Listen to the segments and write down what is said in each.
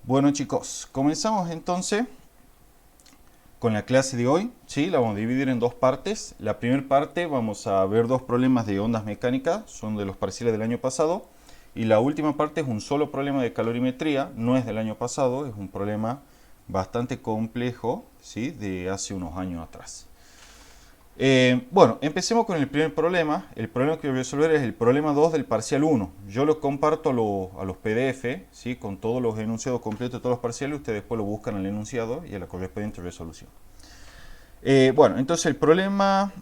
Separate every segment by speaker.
Speaker 1: Bueno chicos, comenzamos entonces con la clase de hoy. ¿Sí? La vamos a dividir en dos partes. La primera parte vamos a ver dos problemas de ondas mecánicas, son de los parciales del año pasado. Y la última parte es un solo problema de calorimetría, no es del año pasado, es un problema bastante complejo, ¿sí? De hace unos años atrás. Bueno, empecemos con el primer problema. El problema que voy a resolver es el problema 2 del parcial 1. Yo lo comparto a los PDF, ¿sí? Con todos los enunciados completos de todos los parciales. Ustedes después lo buscan en el enunciado y en la correspondiente resolución. Bueno, entonces el problema...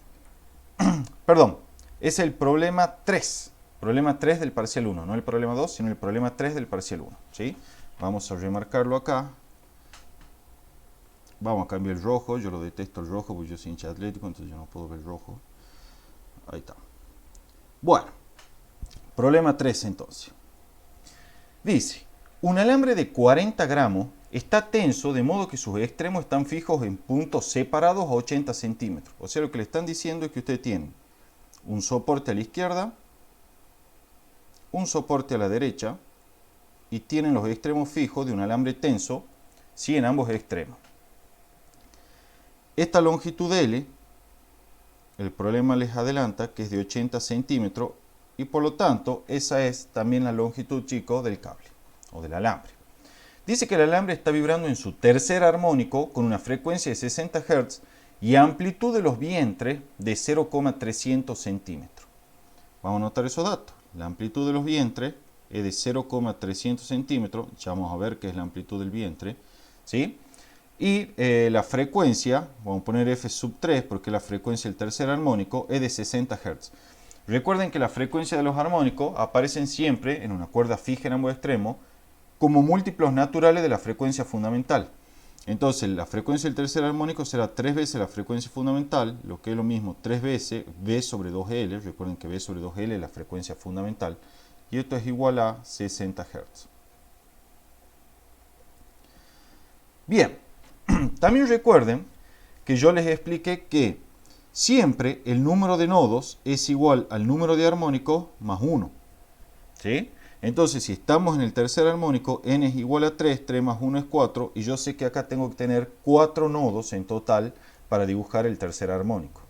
Speaker 1: Perdón, es el problema 3. Problema 3 del parcial 1. No el problema 2, sino el problema 3 del parcial 1. ¿Sí? Vamos a remarcarlo acá. Vamos a cambiar el rojo, yo lo detesto el rojo porque yo soy hincha atlético, entonces yo no puedo ver rojo. Ahí está. Bueno, problema 3 entonces. Dice, un alambre de 40 gramos está tenso de modo que sus extremos están fijos en puntos separados a 80 centímetros. O sea, lo que le están diciendo es que usted tiene un soporte a la izquierda, un soporte a la derecha y tienen los extremos fijos de un alambre tenso, sí, en ambos extremos. Esta longitud L, el problema les adelanta que es de 80 centímetros y por lo tanto esa es también la longitud, chicos, del cable o del alambre. Dice que el alambre está vibrando en su tercer armónico con una frecuencia de 60 Hz y amplitud de los vientres de 0,300 centímetros. Vamos a notar esos datos. La amplitud de los vientres es de 0,300 centímetros. Ya vamos a ver qué es la amplitud del vientre, ¿sí? Y la frecuencia, vamos a poner F sub 3 porque la frecuencia del tercer armónico es de 60 Hz. Recuerden que la frecuencia de los armónicos aparecen siempre en una cuerda fija en ambos extremos como múltiplos naturales de la frecuencia fundamental. Entonces la frecuencia del tercer armónico será 3 veces la frecuencia fundamental, lo que es lo mismo 3 veces B sobre 2L. Recuerden que B sobre 2L es la frecuencia fundamental. Y esto es igual a 60 Hz. Bien. También recuerden que yo les expliqué que siempre el número de nodos es igual al número de armónicos más 1. ¿Sí? Entonces, si estamos en el tercer armónico, n es igual a 3, 3 más 1 es 4, y yo sé que acá tengo que tener 4 nodos en total para dibujar el tercer armónico.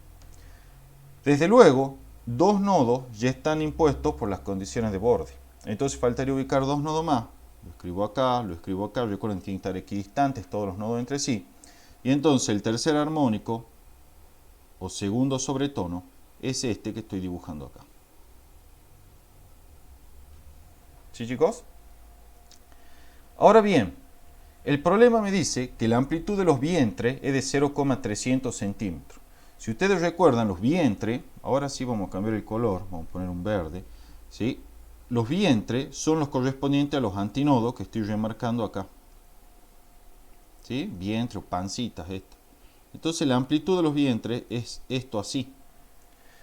Speaker 1: Desde luego, 2 nodos ya están impuestos por las condiciones de borde. Entonces, faltaría ubicar 2 nodos más. Lo escribo acá, recuerden que tienen que estar equidistantes todos los nodos entre sí. Y entonces el tercer armónico, o segundo sobretono, es este que estoy dibujando acá. ¿Sí, chicos? Ahora bien, el problema me dice que la amplitud de los vientres es de 0,300 centímetros. Si ustedes recuerdan los vientres, ahora sí vamos a cambiar el color, vamos a poner un verde, ¿sí? Los vientres son los correspondientes a los antinodos que estoy remarcando acá. ¿Sí? Vientre o pancitas esto. Entonces la amplitud de los vientres es esto así.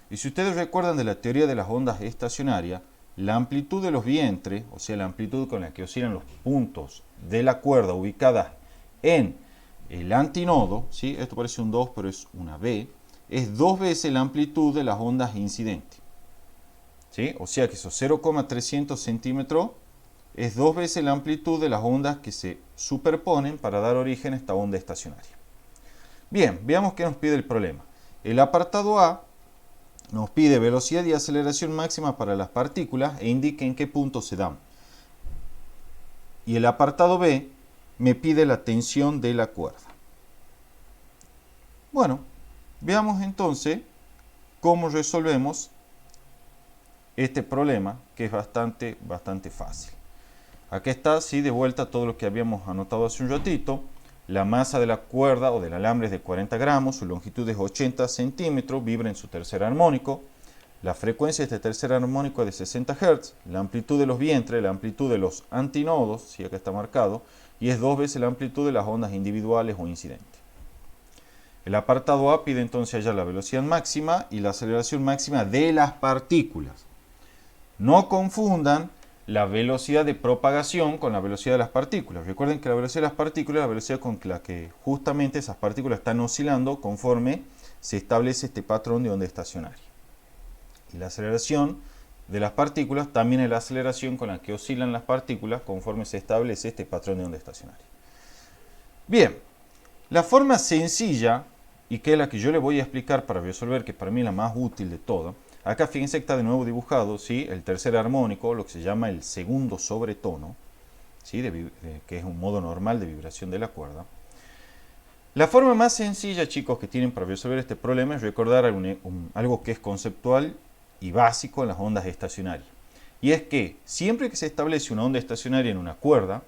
Speaker 1: Y si ustedes recuerdan de la teoría de las ondas estacionarias, la amplitud de los vientres, o sea la amplitud con la que oscilan los puntos de la cuerda ubicadas en el antinodo, ¿sí? Esto parece un 2 pero es una B, es 2 veces la amplitud de las ondas incidentes. ¿Sí? O sea que esos 0,300 centímetros es 2 veces la amplitud de las ondas que se superponen para dar origen a esta onda estacionaria. Bien, veamos qué nos pide el problema. El apartado A nos pide velocidad y aceleración máxima para las partículas e indica en qué punto se dan. Y el apartado B me pide la tensión de la cuerda. Bueno, veamos entonces cómo resolvemos este problema, que es bastante fácil. Aquí está, sí, de vuelta todo lo que habíamos anotado hace un ratito. La masa de la cuerda o del alambre es de 40 gramos, su longitud es 80 centímetros, vibra en su tercer armónico. La frecuencia de este tercer armónico es de 60 Hz. La amplitud de los vientres, la amplitud de los antinodos, sí, acá está marcado, y es 2 veces la amplitud de las ondas individuales o incidentes. El apartado A pide entonces allá la velocidad máxima y la aceleración máxima de las partículas. No confundan la velocidad de propagación con la velocidad de las partículas. Recuerden que la velocidad de las partículas es la velocidad con la que justamente esas partículas están oscilando conforme se establece este patrón de onda estacionaria. Y la aceleración de las partículas también es la aceleración con la que oscilan las partículas conforme se establece este patrón de onda estacionaria. Bien, la forma sencilla, y que es la que yo le voy a explicar para resolver, que para mí es la más útil de todo, acá fíjense que está de nuevo dibujado, ¿sí?, el tercer armónico, lo que se llama el segundo sobretono, ¿sí?, que es un modo normal de vibración de la cuerda. La forma más sencilla, chicos, que tienen para resolver este problema es recordar algo que es conceptual y básico en las ondas estacionarias. Y es que siempre que se establece una onda estacionaria en una cuerda,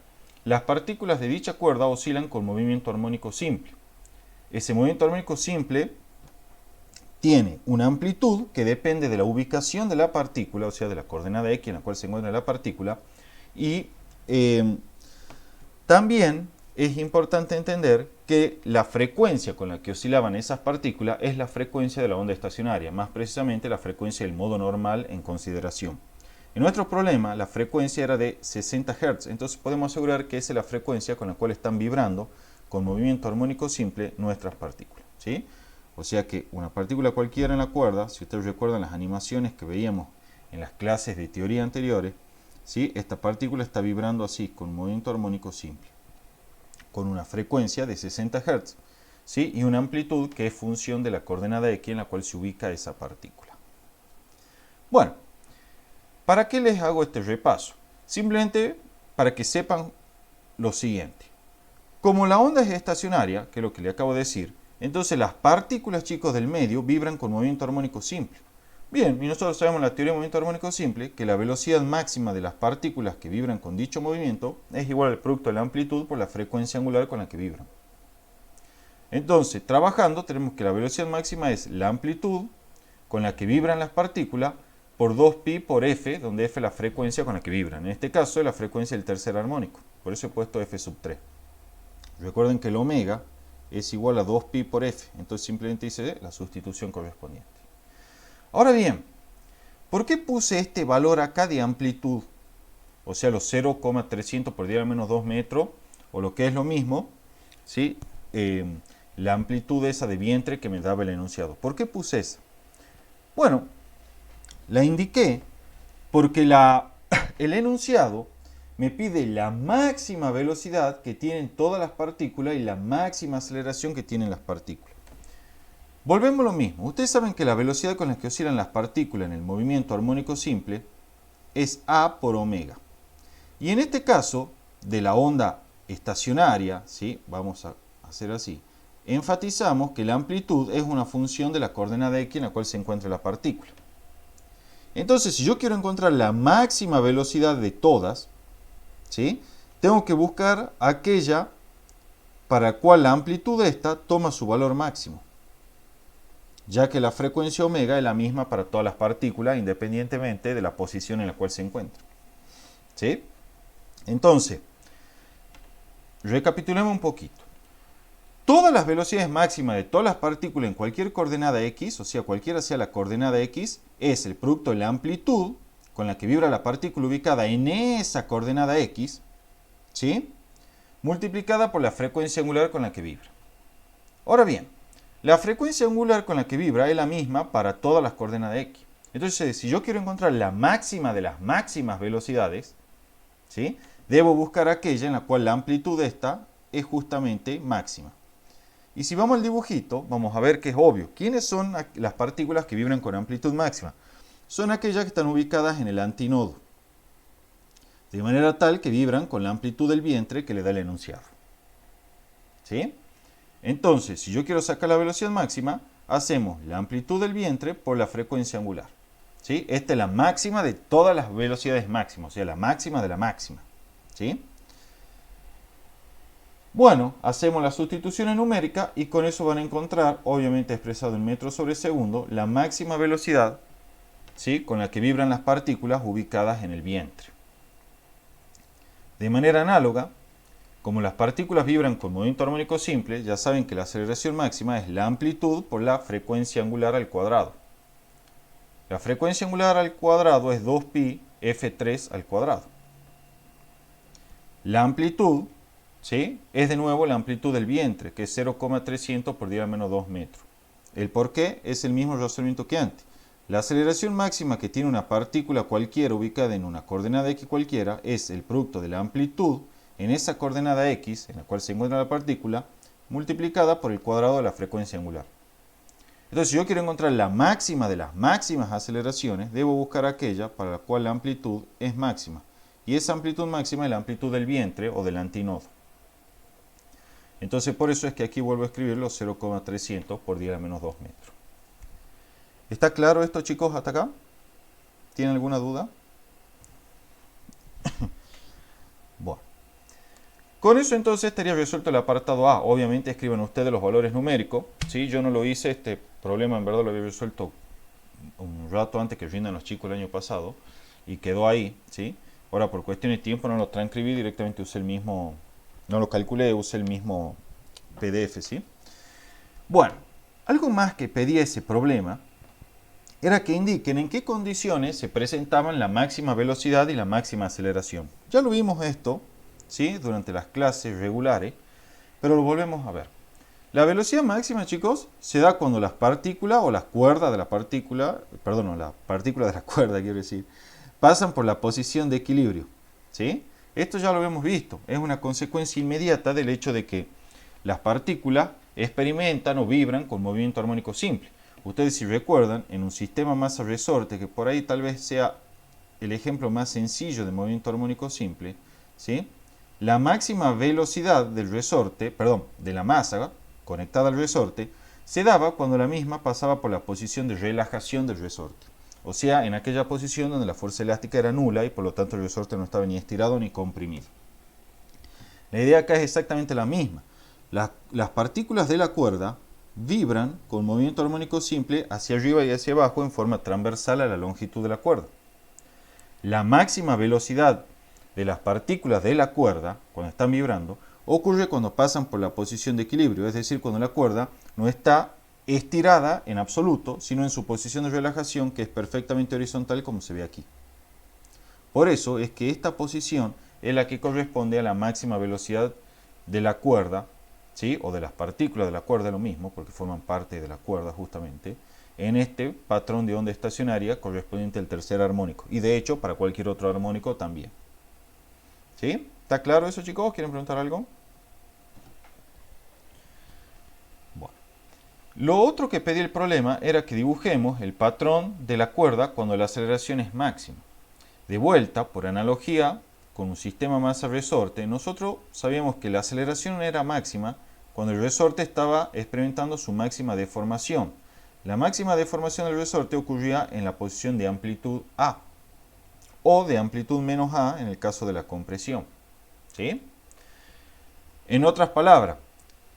Speaker 1: las partículas de dicha cuerda oscilan con movimiento armónico simple. Ese movimiento armónico simple tiene una amplitud que depende de la ubicación de la partícula, o sea, de la coordenada X en la cual se encuentra la partícula, y también es importante entender que la frecuencia con la que oscilaban esas partículas es la frecuencia de la onda estacionaria, más precisamente la frecuencia del modo normal en consideración. En nuestro problema, la frecuencia era de 60 Hz, entonces podemos asegurar que esa es la frecuencia con la cual están vibrando con movimiento armónico simple nuestras partículas, ¿sí? O sea que una partícula cualquiera en la cuerda, si ustedes recuerdan las animaciones que veíamos en las clases de teoría anteriores, ¿sí?, esta partícula está vibrando así, con movimiento armónico simple, con una frecuencia de 60 Hz, ¿sí?, y una amplitud que es función de la coordenada X en la cual se ubica esa partícula. Bueno, ¿para qué les hago este repaso? Simplemente para que sepan lo siguiente. Como la onda es estacionaria, que es lo que le acabo de decir, entonces las partículas, chicos, del medio vibran con movimiento armónico simple. Bien, y nosotros sabemos la teoría de movimiento armónico simple, que la velocidad máxima de las partículas que vibran con dicho movimiento es igual al producto de la amplitud por la frecuencia angular con la que vibran. Entonces, trabajando, tenemos que la velocidad máxima es la amplitud con la que vibran las partículas por 2pi por f, donde f es la frecuencia con la que vibran. En este caso es la frecuencia del tercer armónico, por eso he puesto f sub 3. Recuerden que el omega es igual a 2pi por f, entonces simplemente hice la sustitución correspondiente. Ahora bien, ¿por qué puse este valor acá de amplitud? O sea, los 0,300 por 10 a la menos 2 metros, o lo que es lo mismo, ¿sí?, la amplitud esa de vientre que me daba el enunciado. ¿Por qué puse esa? Bueno, la indiqué porque el enunciado me pide la máxima velocidad que tienen todas las partículas y la máxima aceleración que tienen las partículas. Volvemos a lo mismo. Ustedes saben que la velocidad con la que oscilan las partículas en el movimiento armónico simple es a por omega. Y en este caso, de la onda estacionaria, ¿sí?, vamos a hacer así, enfatizamos que la amplitud es una función de la coordenada X en la cual se encuentra la partícula. Entonces, si yo quiero encontrar la máxima velocidad de todas, ¿sí?, tengo que buscar aquella para la cual la amplitud de esta toma su valor máximo, ya que la frecuencia omega es la misma para todas las partículas independientemente de la posición en la cual se encuentran. ¿Sí? Entonces, recapitulemos un poquito. Todas las velocidades máximas de todas las partículas en cualquier coordenada X, o sea, cualquiera sea la coordenada X, es el producto de la amplitud con la que vibra la partícula ubicada en esa coordenada X, ¿sí?, multiplicada por la frecuencia angular con la que vibra. Ahora bien, la frecuencia angular con la que vibra es la misma para todas las coordenadas X. Entonces, si yo quiero encontrar la máxima de las máximas velocidades, ¿sí?, debo buscar aquella en la cual la amplitud de esta es justamente máxima. Y si vamos al dibujito, vamos a ver que es obvio. ¿Quiénes son las partículas que vibran con amplitud máxima? Son aquellas que están ubicadas en el antinodo, de manera tal que vibran con la amplitud del vientre que le da el enunciado. ¿Sí? Entonces, si yo quiero sacar la velocidad máxima, hacemos la amplitud del vientre por la frecuencia angular. ¿Sí? Esta es la máxima de todas las velocidades máximas, o sea, la máxima de la máxima. ¿Sí? Bueno, hacemos la sustitución numérica y con eso van a encontrar, obviamente expresado en metros sobre segundo, la máxima velocidad, ¿sí?, con la que vibran las partículas ubicadas en el vientre. De manera análoga, como las partículas vibran con movimiento armónico simple, ya saben que la aceleración máxima es la amplitud por la frecuencia angular al cuadrado. La frecuencia angular al cuadrado es 2pi f3 al cuadrado. La amplitud, ¿sí?, es de nuevo la amplitud del vientre, que es 0,300 por 10 a la menos 2 metros. El por qué es el mismo razonamiento que antes. La aceleración máxima que tiene una partícula cualquiera ubicada en una coordenada x cualquiera es el producto de la amplitud en esa coordenada x en la cual se encuentra la partícula multiplicada por el cuadrado de la frecuencia angular. Entonces, si yo quiero encontrar la máxima de las máximas aceleraciones, debo buscar aquella para la cual la amplitud es máxima. Y esa amplitud máxima es la amplitud del vientre o del antinodo. Entonces, por eso es que aquí vuelvo a escribir los 0,300 por 10 a la menos 2 metros. ¿Está claro esto, chicos, hasta acá? ¿Tienen alguna duda? Bueno. Con eso entonces estaría resuelto el apartado A. Obviamente escriban ustedes los valores numéricos. ¿Sí? Yo no lo hice, este problema en verdad lo había resuelto un rato antes que rindan los chicos el año pasado. Y quedó ahí. ¿Sí? Ahora por cuestiones de tiempo no lo transcribí, directamente usé el mismo, no lo calculé, usé el mismo PDF. ¿Sí? Bueno, algo más que pedía ese problema era que indiquen en qué condiciones se presentaban la máxima velocidad y la máxima aceleración. Ya lo vimos esto, ¿sí? Durante las clases regulares, pero lo volvemos a ver. La velocidad máxima, chicos, se da cuando las partículas o las cuerdas de la partícula, perdón, no, las partículas de la cuerda, quiero decir, pasan por la posición de equilibrio, ¿sí? Esto ya lo hemos visto, es una consecuencia inmediata del hecho de que las partículas experimentan o vibran con movimiento armónico simple. Ustedes, si recuerdan, en un sistema masa-resorte, que por ahí tal vez sea el ejemplo más sencillo de movimiento armónico simple, ¿sí? La máxima velocidad del resorte, perdón, de la masa conectada al resorte, se daba cuando la misma pasaba por la posición de relajación del resorte. O sea, en aquella posición donde la fuerza elástica era nula y por lo tanto el resorte no estaba ni estirado ni comprimido. La idea acá es exactamente la misma. Las partículas de la cuerda vibran con movimiento armónico simple hacia arriba y hacia abajo en forma transversal a la longitud de la cuerda. La máxima velocidad de las partículas de la cuerda, cuando están vibrando, ocurre cuando pasan por la posición de equilibrio, es decir, cuando la cuerda no está estirada en absoluto, sino en su posición de relajación, que es perfectamente horizontal como se ve aquí. Por eso es que esta posición es la que corresponde a la máxima velocidad de la cuerda, ¿sí? O de las partículas de la cuerda, lo mismo, porque forman parte de la cuerda justamente, en este patrón de onda estacionaria correspondiente al tercer armónico. Y de hecho, para cualquier otro armónico también. ¿Sí? ¿Está claro eso, chicos? ¿Quieren preguntar algo? Bueno. Lo otro que pedí el problema era que dibujemos el patrón de la cuerda cuando la aceleración es máxima. De vuelta, por analogía, con un sistema masa-resorte, nosotros sabíamos que la aceleración era máxima cuando el resorte estaba experimentando su máxima deformación. La máxima deformación del resorte ocurría en la posición de amplitud A o de amplitud menos A en el caso de la compresión. ¿Sí? En otras palabras,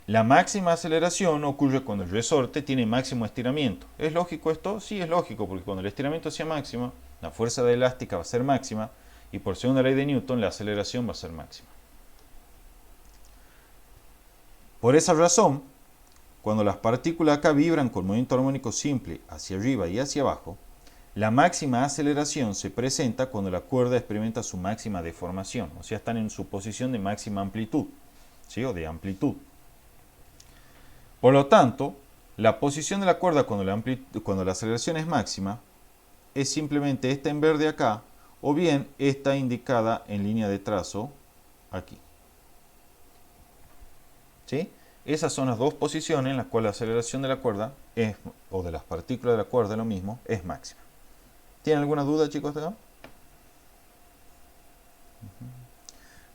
Speaker 1: la máxima aceleración ocurre cuando el resorte tiene máximo estiramiento. ¿Es lógico esto? Sí, es lógico, porque cuando el estiramiento sea máximo, la fuerza elástica va a ser máxima y por segunda ley de Newton la aceleración va a ser máxima. Por esa razón, cuando las partículas acá vibran con movimiento armónico simple hacia arriba y hacia abajo, la máxima aceleración se presenta cuando la cuerda experimenta su máxima deformación, o sea, están en su posición de máxima amplitud, ¿sí? O de amplitud. Por lo tanto, la posición de la cuerda cuando la aceleración es máxima es simplemente esta en verde acá, o bien esta indicada en línea de trazo aquí. ¿Sí? Esas son las dos posiciones en las cuales la aceleración de la cuerda, o de las partículas de la cuerda, lo mismo, es máxima. ¿Tienen alguna duda, chicos, de acá?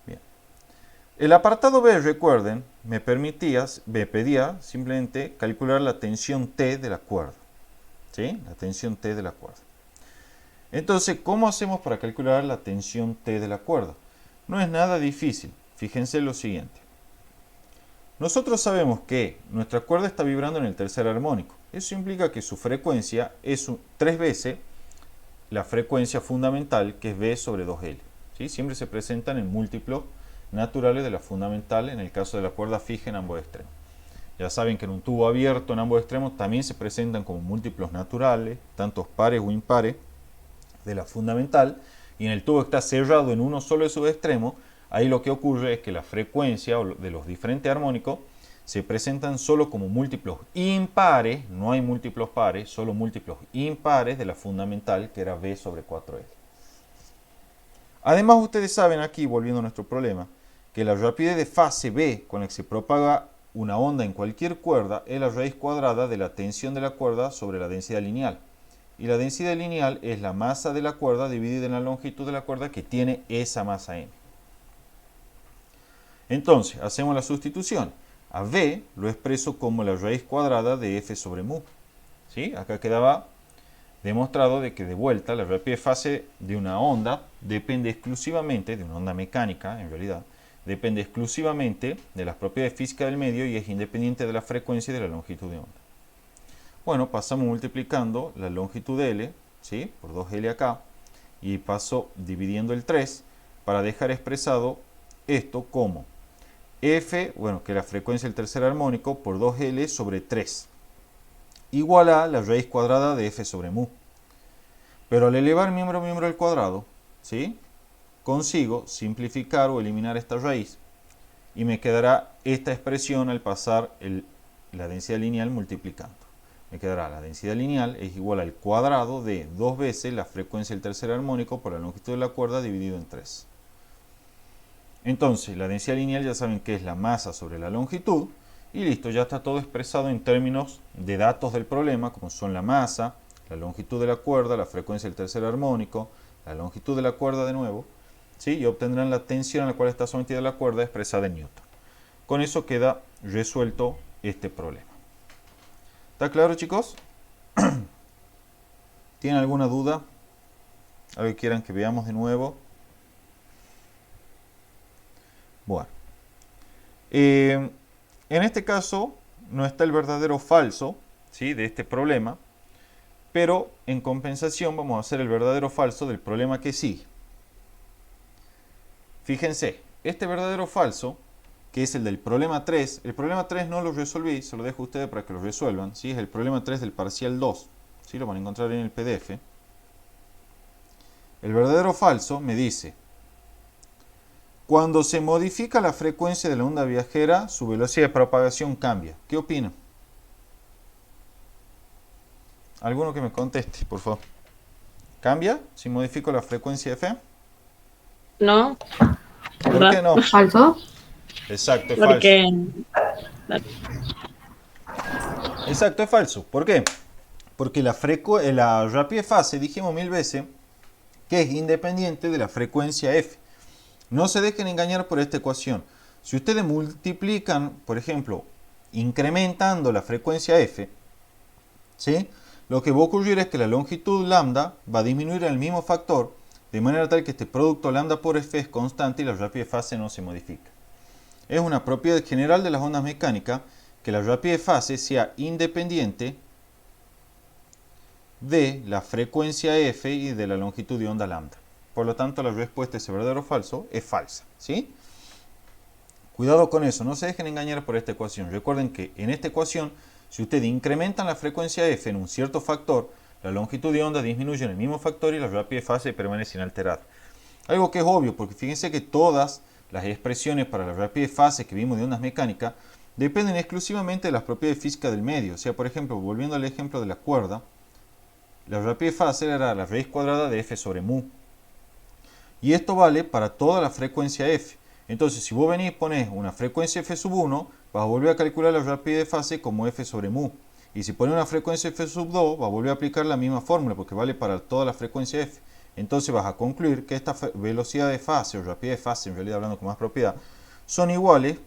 Speaker 1: Bien. El apartado B, recuerden, me pedía simplemente calcular la tensión T de la cuerda. ¿Sí? La tensión T de la cuerda. Entonces, ¿cómo hacemos para calcular la tensión T de la cuerda? No es nada difícil. Fíjense lo siguiente. Nosotros sabemos que nuestra cuerda está vibrando en el tercer armónico. Eso implica que su frecuencia es 3 veces la frecuencia fundamental, que es B sobre 2L. ¿Sí? Siempre se presentan en múltiplos naturales de la fundamental en el caso de la cuerda fija en ambos extremos. Ya saben que en un tubo abierto en ambos extremos también se presentan como múltiplos naturales, tantos pares o impares, de la fundamental, y en el tubo que está cerrado en uno solo de sus extremos, ahí lo que ocurre es que la frecuencia de los diferentes armónicos se presentan solo como múltiplos impares, no hay múltiplos pares, solo múltiplos impares de la fundamental que era B sobre 4L. Además, ustedes saben aquí, volviendo a nuestro problema, que la rapidez de fase B con la que se propaga una onda en cualquier cuerda es la raíz cuadrada de la tensión de la cuerda sobre la densidad lineal. Y la densidad lineal es la masa de la cuerda dividida en la longitud de la cuerda que tiene esa masa m. Entonces, hacemos la sustitución. A B lo expreso como la raíz cuadrada de F sobre mu. ¿Sí? Acá quedaba demostrado de que de vuelta la rapidez de fase de una onda depende exclusivamente, de una onda mecánica en realidad, depende exclusivamente de las propiedades físicas del medio y es independiente de la frecuencia y de la longitud de onda. Bueno, pasamos multiplicando la longitud de L, ¿sí?, por 2L acá, y paso dividiendo el 3 para dejar expresado esto como F, bueno, que es la frecuencia del tercer armónico, por 2L sobre 3, igual a la raíz cuadrada de F sobre mu. Pero al elevar miembro a miembro al cuadrado, ¿sí?, consigo simplificar o eliminar esta raíz y me quedará esta expresión al pasar la densidad lineal multiplicando. Me quedará la densidad lineal es igual al cuadrado de 2 veces la frecuencia del tercer armónico por la longitud de la cuerda dividido en 3. Entonces, la densidad lineal ya saben que es la masa sobre la longitud y listo, ya está todo expresado en términos de datos del problema, como son la masa, la longitud de la cuerda, la frecuencia del tercer armónico, la longitud de la cuerda de nuevo, ¿sí?, y obtendrán la tensión a la cual está sometida la cuerda expresada en Newton. Con eso queda resuelto este problema. ¿Está claro, chicos? ¿Tienen alguna duda? ¿Algo que quieran que veamos de nuevo? Bueno. En este caso no está el verdadero o falso, ¿sí?, de este problema, pero en compensación vamos a hacer el verdadero o falso del problema que sigue. Fíjense, este verdadero o falso, que es el del problema 3, el problema 3 no lo resolví, se lo dejo a ustedes para que lo resuelvan, ¿sí?, es el problema 3 del parcial 2, ¿sí?, lo van a encontrar en el PDF. El verdadero o falso me dice: cuando se modifica la frecuencia de la onda viajera, su velocidad de propagación cambia. ¿Qué opinan? Alguno que me conteste, por favor. ¿Cambia si modifico la frecuencia F?
Speaker 2: No.
Speaker 1: ¿Por qué no?
Speaker 3: ¿Falso?
Speaker 1: Exacto, es
Speaker 2: Porque
Speaker 1: falso. Exacto, es falso. ¿Por qué? Porque la rapidez fase, dijimos 1000 veces, que es independiente de la frecuencia F. No se dejen engañar por esta ecuación. Si ustedes multiplican, por ejemplo, incrementando la frecuencia F, ¿sí?, lo que va a ocurrir es que la longitud lambda va a disminuir en el mismo factor, de manera tal que este producto lambda por F es constante y la rapidez fase no se modifica. Es una propiedad general de las ondas mecánicas que la rapidez fase sea independiente de la frecuencia F y de la longitud de onda lambda. Por lo tanto, la respuesta, ese verdadero o falso, es falsa, ¿sí? Cuidado con eso, no se dejen engañar por esta ecuación. Recuerden que en esta ecuación, si ustedes incrementan la frecuencia F en un cierto factor, la longitud de onda disminuye en el mismo factor y la rapidez fase permanece inalterada. Algo que es obvio, porque fíjense que todas las expresiones para la rapidez fase que vimos de ondas mecánicas dependen exclusivamente de las propiedades físicas del medio. O sea, por ejemplo, volviendo al ejemplo de la cuerda, la rapidez fase era la raíz cuadrada de F sobre mu. Y esto vale para toda la frecuencia F. Entonces, si vos venís y ponés una frecuencia F sub 1, vas a volver a calcular la rapidez de fase como F sobre mu. Y si pones una frecuencia F sub 2, vas a volver a aplicar la misma fórmula, porque vale para toda la frecuencia F. Entonces vas a concluir que esta velocidad de fase, o rapidez de fase, en realidad hablando con más propiedad, son iguales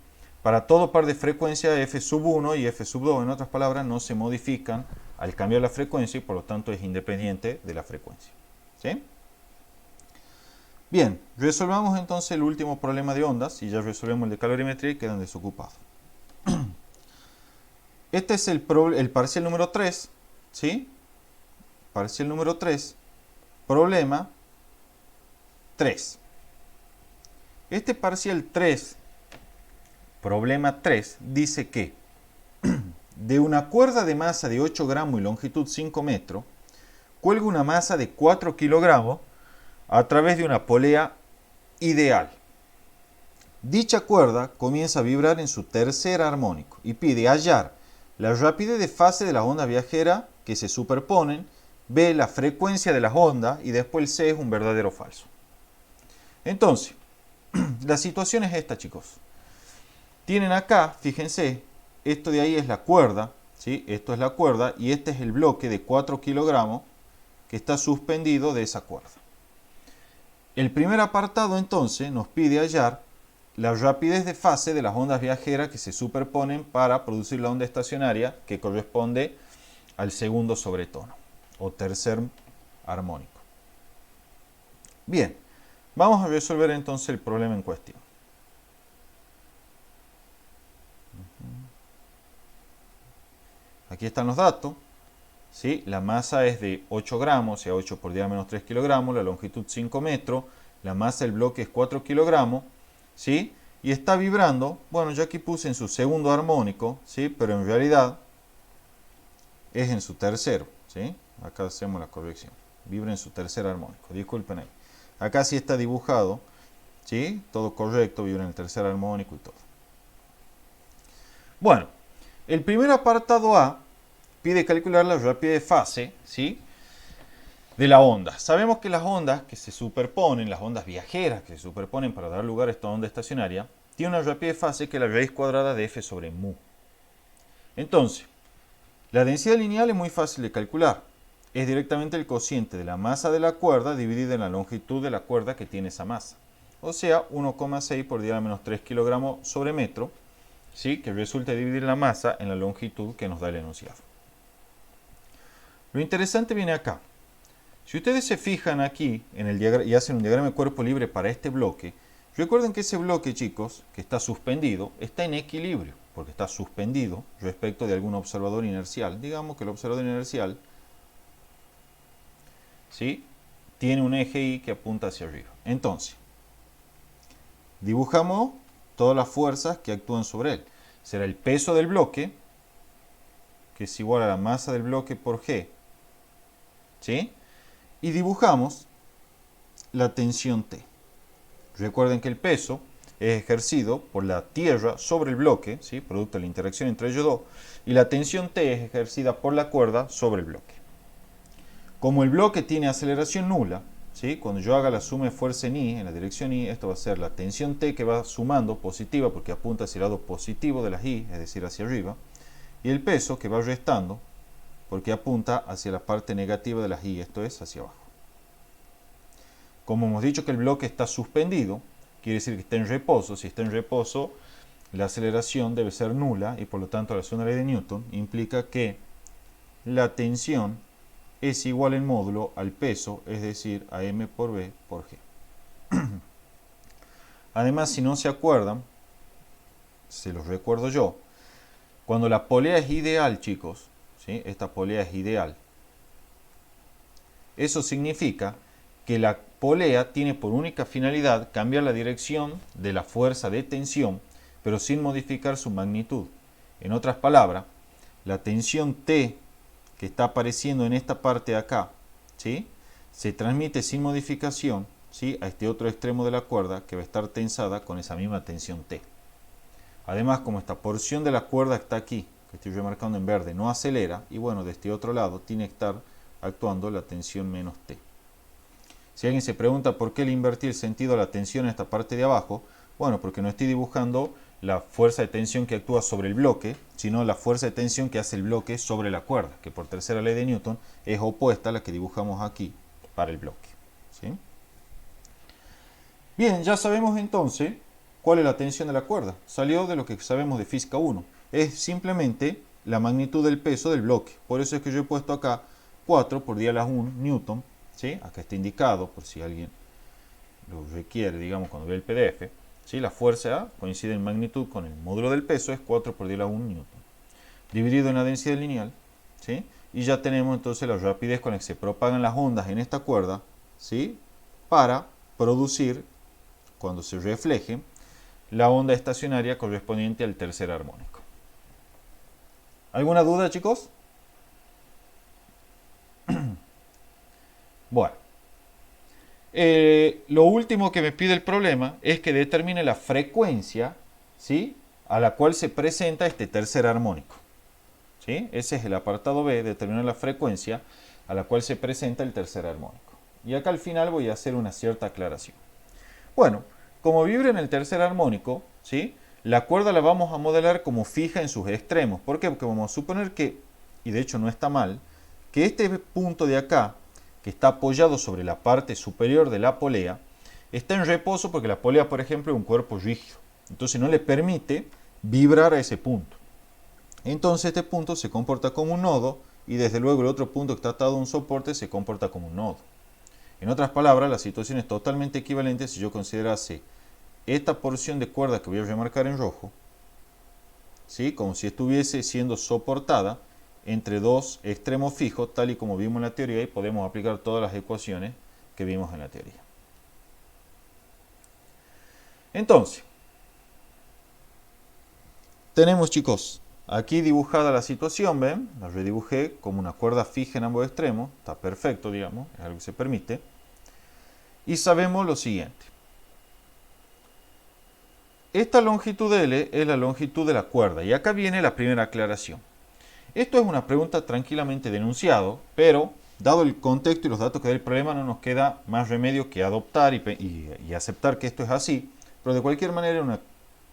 Speaker 1: para todo par de frecuencia F sub 1 y F sub 2. En otras palabras, no se modifican al cambiar la frecuencia y por lo tanto es independiente de la frecuencia. ¿Sí? Bien, resolvamos entonces el último problema de ondas y ya resolvemos el de calorimetría y quedan desocupados. Este es el parcial número 3, ¿sí? Parcial número 3, problema 3. Este parcial 3, problema 3, dice que de una cuerda de masa de 8 gramos y longitud 5 metros, cuelga una masa de 4 kilogramos a través de una polea ideal. Dicha cuerda comienza a vibrar en su tercer armónico y pide hallar la rapidez de fase de las ondas viajeras que se superponen, B, la frecuencia de las ondas y después el C es un verdadero o falso. Entonces, la situación es esta, chicos. Tienen acá, fíjense, esto de ahí es la cuerda, ¿sí? Esto es la cuerda y este es el bloque de 4 kilogramos que está suspendido de esa cuerda. El primer apartado entonces nos pide hallar la rapidez de fase de las ondas viajeras que se superponen para producir la onda estacionaria que corresponde al segundo sobretono o tercer armónico. Bien, vamos a resolver entonces el problema en cuestión. Aquí están los datos. ¿Sí? La masa es de 8 gramos, o sea 8 por 10 menos 3 kilogramos, la longitud 5 metros, la masa del bloque es 4 kilogramos, ¿sí? Y está vibrando, bueno, yo aquí puse en su segundo armónico, ¿sí? Pero en realidad es en su tercero, ¿sí? Acá hacemos la corrección, vibra en su tercer armónico, disculpen ahí. Acá sí está dibujado, ¿sí? Todo correcto, vibra en el tercer armónico y todo. Bueno, el primer apartado A pide calcular la rapidez de fase, ¿sí? De la onda. Sabemos que las ondas que se superponen, las ondas viajeras que se superponen para dar lugar a esta onda estacionaria, tienen una rapidez de fase que es la raíz cuadrada de f sobre mu. Entonces, la densidad lineal es muy fácil de calcular. Es directamente el cociente de la masa de la cuerda dividida en la longitud de la cuerda que tiene esa masa. O sea, 1,6 por 10 a la menos 3 kilogramos sobre metro, ¿sí? Que resulta dividir la masa en la longitud que nos da el enunciado. Lo interesante viene acá. Si ustedes se fijan aquí en el diagrama y hacen un diagrama de cuerpo libre para este bloque, recuerden que ese bloque, chicos, que está suspendido, está en equilibrio, porque está suspendido respecto de algún observador inercial. Digamos que el observador inercial, ¿sí? Tiene un eje Y que apunta hacia arriba. Entonces, dibujamos todas las fuerzas que actúan sobre él. Será el peso del bloque, que es igual a la masa del bloque por G, ¿sí? Y dibujamos la tensión T. Recuerden que el peso es ejercido por la tierra sobre el bloque, ¿sí? Producto de la interacción entre ellos dos, y la tensión T es ejercida por la cuerda sobre el bloque. Como el bloque tiene aceleración nula, ¿sí? Cuando yo haga la suma de fuerza en I, en la dirección I, esto va a ser la tensión T que va sumando positiva porque apunta hacia el lado positivo de las I, es decir, hacia arriba, y el peso que va restando porque apunta hacia la parte negativa de las I, esto es hacia abajo. Como hemos dicho que el bloque está suspendido, quiere decir que está en reposo. Si está en reposo, la aceleración debe ser nula y por lo tanto la segunda ley de Newton implica que la tensión es igual en módulo al peso, es decir, a m por b por g. Además, si no se acuerdan, se los recuerdo yo, cuando la polea es ideal, chicos, ¿sí? Esta polea es ideal, eso significa que la polea tiene por única finalidad cambiar la dirección de la fuerza de tensión, pero sin modificar su magnitud. En otras palabras, la tensión T que está apareciendo en esta parte de acá, ¿sí? Se transmite sin modificación, ¿sí? A este otro extremo de la cuerda que va a estar tensada con esa misma tensión T. Además, como esta porción de la cuerda está aquí, que estoy remarcando en verde, no acelera, y bueno, de este otro lado tiene que estar actuando la tensión menos T. Si alguien se pregunta por qué le invertí el sentido a la tensión en esta parte de abajo, bueno, porque no estoy dibujando la fuerza de tensión que actúa sobre el bloque, sino la fuerza de tensión que hace el bloque sobre la cuerda, que por tercera ley de Newton es opuesta a la que dibujamos aquí para el bloque, ¿sí? Bien, ya sabemos entonces cuál es la tensión de la cuerda. Salió de lo que sabemos de física 1. Es simplemente la magnitud del peso del bloque. Por eso es que yo he puesto acá 4 por 10 a la 1 Newton, ¿sí? Acá está indicado por si alguien lo requiere, digamos, cuando ve el PDF. ¿Sí? La fuerza coincide en magnitud con el módulo del peso, es 4 por 10 a la 1 Newton. Dividido en la densidad lineal, ¿sí? Y ya tenemos entonces la rapidez con la que se propagan las ondas en esta cuerda, ¿sí? Para producir, cuando se refleje, la onda estacionaria correspondiente al tercer armónico. ¿Alguna duda, chicos? Bueno, lo último que me pide el problema es que determine la frecuencia, ¿sí?, a la cual se presenta este tercer armónico. ¿Sí? Ese es el apartado B, determinar la frecuencia a la cual se presenta el tercer armónico. Y acá al final voy a hacer una cierta aclaración. Bueno, como vibra en el tercer armónico, ¿sí?, la cuerda la vamos a modelar como fija en sus extremos. ¿Por qué? Porque vamos a suponer que, y de hecho no está mal, que este punto de acá, que está apoyado sobre la parte superior de la polea, está en reposo porque la polea, por ejemplo, es un cuerpo rígido. Entonces no le permite vibrar a ese punto. Entonces este punto se comporta como un nodo y desde luego el otro punto que está atado a un soporte se comporta como un nodo. En otras palabras, la situación es totalmente equivalente si yo considerase esta porción de cuerda que voy a remarcar en rojo, ¿sí?, como si estuviese siendo soportada entre dos extremos fijos, tal y como vimos en la teoría, y podemos aplicar todas las ecuaciones que vimos en la teoría. Entonces, tenemos, chicos, aquí dibujada la situación, ¿ven? La redibujé como una cuerda fija en ambos extremos, está perfecto, digamos, es algo que se permite. Y sabemos lo siguiente. Esta longitud L es la longitud de la cuerda, y acá viene la primera aclaración. Esto es una pregunta tranquilamente denunciado, pero dado el contexto y los datos que da el problema, no nos queda más remedio que adoptar y aceptar que esto es así, pero de cualquier manera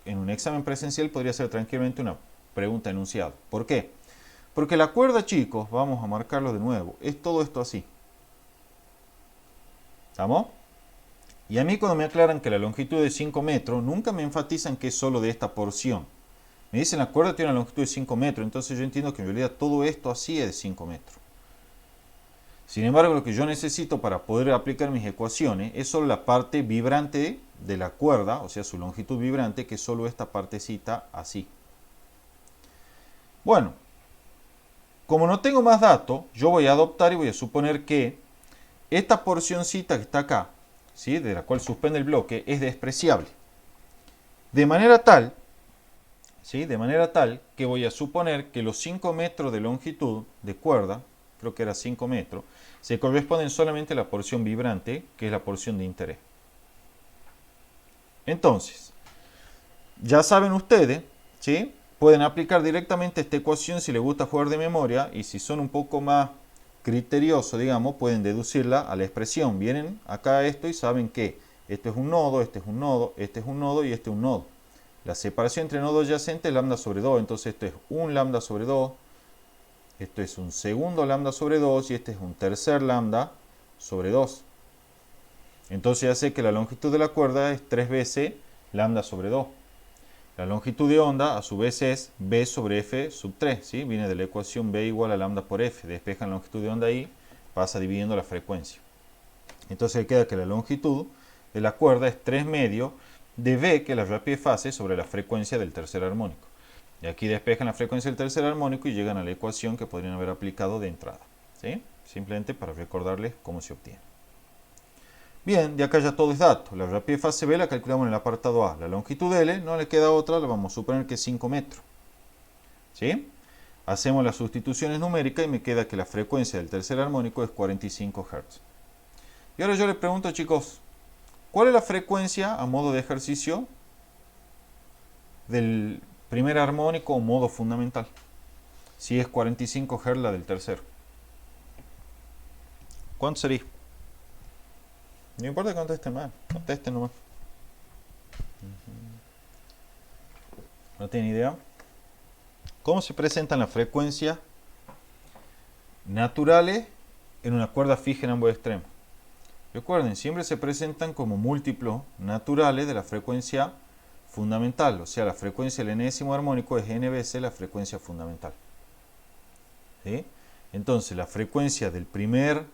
Speaker 1: en un examen presencial podría ser tranquilamente una pregunta enunciada. ¿Por qué? Porque la cuerda, chicos, vamos a marcarlo de nuevo, es todo esto así. ¿Estamos? Y a mí cuando me aclaran que la longitud es de 5 metros, nunca me enfatizan que es solo de esta porción. Me dicen la cuerda tiene una longitud de 5 metros, entonces yo entiendo que en realidad todo esto así es de 5 metros. Sin embargo, lo que yo necesito para poder aplicar mis ecuaciones es solo la parte vibrante de la cuerda, o sea, su longitud vibrante, que es solo esta partecita así. Bueno, como no tengo más datos, yo voy a adoptar y voy a suponer que esta porcioncita que está acá, ¿sí?, de la cual suspende el bloque, es despreciable. De manera tal, ¿sí?, de manera tal que voy a suponer que los 5 metros de longitud de cuerda, creo que era 5 metros, se corresponden solamente a la porción vibrante, que es la porción de interés. Entonces, ya saben ustedes, ¿sí?, pueden aplicar directamente esta ecuación si les gusta jugar de memoria, y si son un poco más criteriosos, digamos, pueden deducirla a la expresión. Vienen acá a esto y saben que esto es un nodo, este es un nodo, este es un nodo y este es un nodo. La separación entre nodos adyacentes es lambda sobre 2, entonces esto es un lambda sobre 2, esto es un segundo lambda sobre 2 y este es un tercer lambda sobre 2. Entonces ya sé que la longitud de la cuerda es 3 veces lambda sobre 2. La longitud de onda a su vez es b sobre f sub 3, ¿sí? Viene de la ecuación b igual a lambda por f. Despejan la longitud de onda ahí, pasa dividiendo la frecuencia. Entonces queda que la longitud de la cuerda es 3 medios de b, que es la rapidez fase, sobre la frecuencia del tercer armónico. Y aquí despejan la frecuencia del tercer armónico y llegan a la ecuación que podrían haber aplicado de entrada, ¿sí? Simplemente para recordarles cómo se obtiene. Bien, de acá ya todo es dato. La rapidez fase B la calculamos en el apartado A. La longitud L no le queda otra, la vamos a suponer que es 5 metros. ¿Sí? Hacemos las sustituciones numéricas y me queda que la frecuencia del tercer armónico es 45 Hz. Y ahora yo les pregunto, chicos, ¿cuál es la frecuencia a modo de ejercicio del primer armónico o modo fundamental? Si es 45 Hz la del tercero. ¿Cuánto sería? No importa que contesten mal, contesten nomás. ¿No tienen idea? ¿Cómo se presentan las frecuencias naturales en una cuerda fija en ambos extremos? Recuerden, siempre se presentan como múltiplos naturales de la frecuencia fundamental, o sea, la frecuencia del enésimo armónico es n veces la frecuencia fundamental. ¿Sí? Entonces, la frecuencia del primer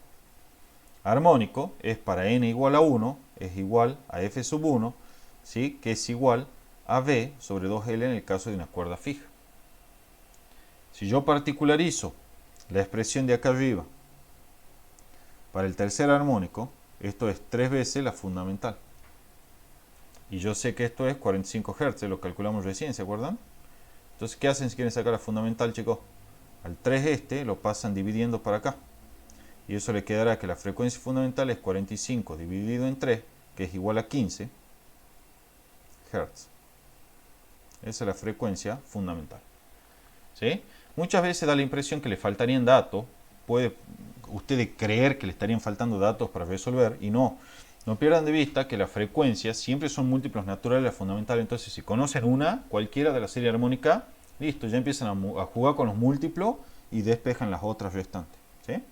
Speaker 1: armónico es para n igual a 1, es igual a f sub 1, ¿sí?, que es igual a b sobre 2L en el caso de una cuerda fija. Si yo particularizo la expresión de acá arriba para el tercer armónico, esto es 3 veces la fundamental. Y yo sé que esto es 45 Hz, lo calculamos recién, ¿se acuerdan? Entonces, ¿qué hacen si quieren sacar la fundamental, chicos? Al 3 lo pasan dividiendo para acá. Y eso le quedará que la frecuencia fundamental es 45 dividido en 3, que es igual a 15 Hz. Esa es la frecuencia fundamental. ¿Sí? Muchas veces da la impresión que le faltarían datos. Puede usted creer que le estarían faltando datos para resolver y no. No pierdan de vista que las frecuencias siempre son múltiplos naturales de la fundamental. Entonces, si conocen una, cualquiera de la serie armónica, listo, ya empiezan a jugar con los múltiplos y despejan las otras restantes. ¿Sí?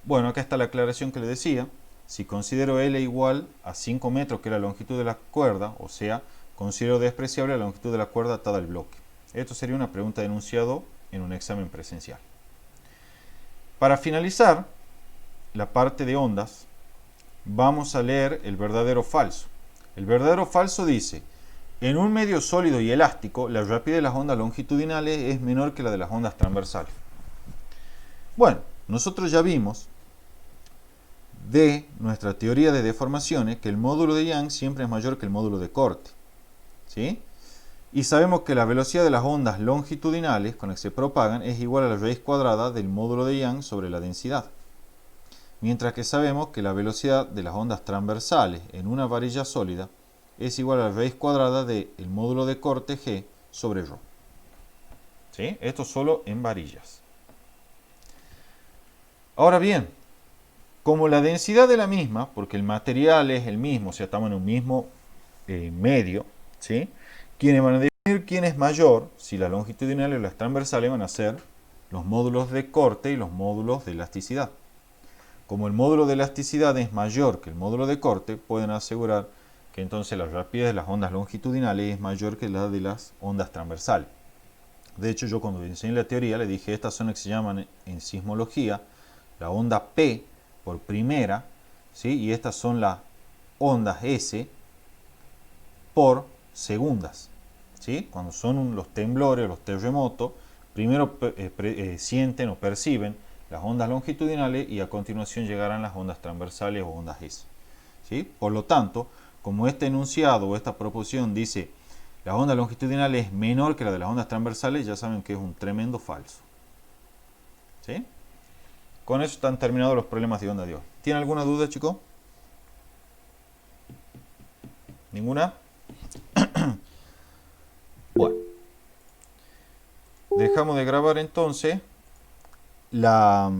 Speaker 1: Bueno, acá está la aclaración que le decía. Si considero L igual a 5 metros, que es la longitud de la cuerda, o sea, considero despreciable la longitud de la cuerda atada al bloque. Esto sería una pregunta de enunciado en un examen presencial. Para finalizar la parte de ondas, vamos a leer el verdadero o falso. El verdadero o falso dice: en un medio sólido y elástico, la rapidez de las ondas longitudinales es menor que la de las ondas transversales. Bueno, nosotros ya vimos de nuestra teoría de deformaciones que el módulo de Young siempre es mayor que el módulo de corte. ¿Sí? Y sabemos que la velocidad de las ondas longitudinales con las que se propagan es igual a la raíz cuadrada del módulo de Young sobre la densidad. Mientras que sabemos que la velocidad de las ondas transversales en una varilla sólida es igual a la raíz cuadrada del módulo de corte G sobre ρ. ¿Sí? Esto solo en varillas. Ahora bien, como la densidad de la misma, porque el material es el mismo, o sea, estamos en un mismo medio, ¿sí? ¿Quiénes van a definir quién es mayor? Si las longitudinales o las transversales van a ser los módulos de corte y los módulos de elasticidad. Como el módulo de elasticidad es mayor que el módulo de corte, pueden asegurar que entonces la rapidez de las ondas longitudinales es mayor que la de las ondas transversales. De hecho, yo cuando enseñé la teoría le dije, estas son las que se llaman en sismología la onda P por primera, ¿sí? Y estas son las ondas S por segundas. ¿Sí? Cuando son los temblores o los terremotos, primero sienten o perciben las ondas longitudinales y a continuación llegarán las ondas transversales o ondas S. ¿Sí? Por lo tanto, como este enunciado o esta proposición dice la onda longitudinal es menor que la de las ondas transversales, ya saben que es un tremendo falso. ¿Sí? Con eso están terminados los problemas de onda de hoy. ¿Tienen alguna duda, chicos? ¿Ninguna? Bueno. Dejamos de grabar entonces la